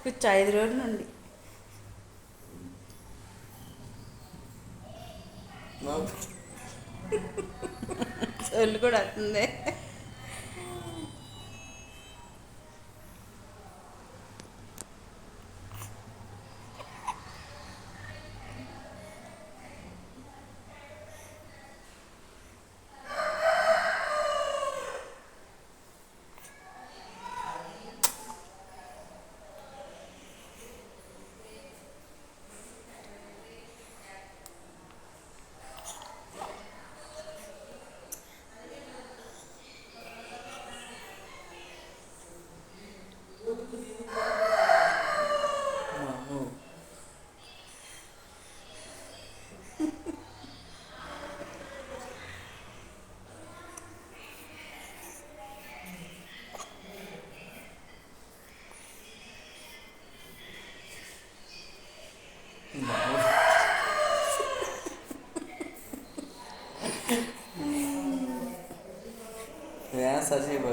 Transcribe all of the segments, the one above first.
కూర్చో 5 రోజుల నుండి చొల్లు కూడా వస్తుంది. సజీవ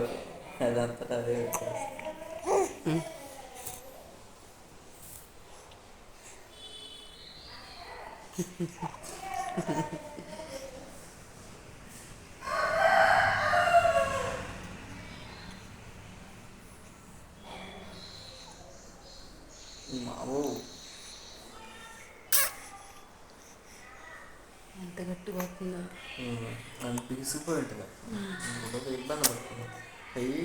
అదంతటా అదే వచ్చేస్తుంది. మావో ఎంత గట్టిగా వస్తుందో నన్ను తీసుకుపోయి ఉంటుంది. ఇబ్బంది పడుతుంది. అవి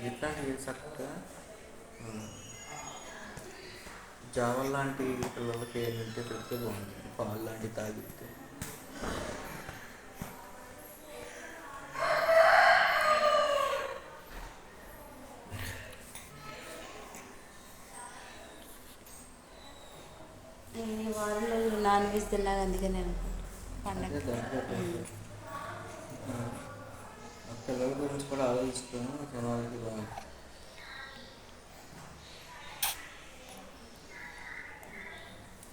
ఇట్లాంటివి చక్కగా జావల్ లాంటి పిల్లలకి ఏంటంటే పెడితే బాగుంటుంది. పాలు లాంటివి తాగిస్తే ఈ వారం రోజులు నాన్ వెజ్ తిన్నాక అందుకే నేను పండగ పిల్లల గురించి కూడా ఆలోచించుకొని జనాలకి బాగుంటుంది.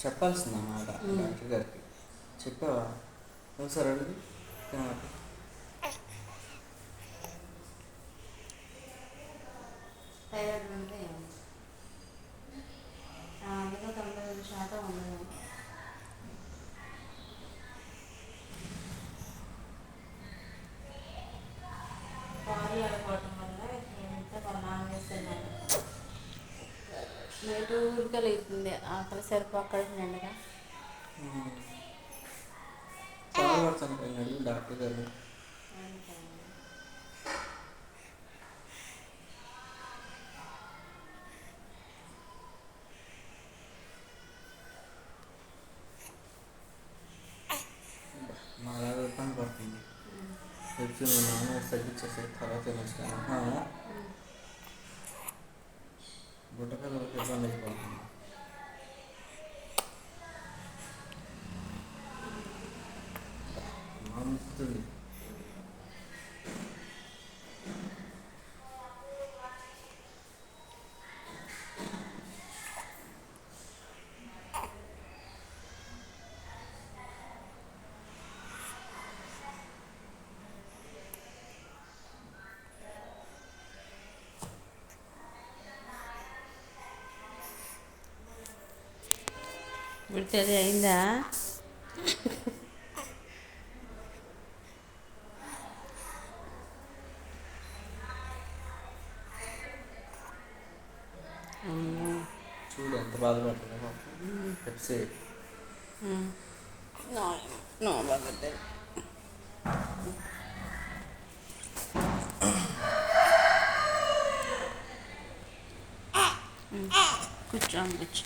చెప్పాల్సింది అన్నమాట డాక్టర్ గారికి. చెప్పావా ఒకసారి అడుగు. థైరాయిడ్ ఉంటే అందులో 95% ఉండదు. పాలు ఆడుకోవటం వల్ల ఎంత నాన్ వేస్తున్నాను. నైట్ ఊరికలు అవుతుంది. ఆకలి సరిపోక్కడికి నిండగా చాలా పడుతుంది డాక్టర్ గారు. నాలాగా ఇబ్బంది పడుతుంది. వచ్చి మీ నాన్న తగ్గించేసే తర్వాత తినొచ్చాను. గుట్టపిల్లలకి ఇబ్బంది అయిపోతుంది. మాముతుంది. ఇప్పుడు అది అయిందా? చూడు ఎంత బాధపడుతుందో. పెప్సీ బాగుంది. కూర్చో కూర్చో.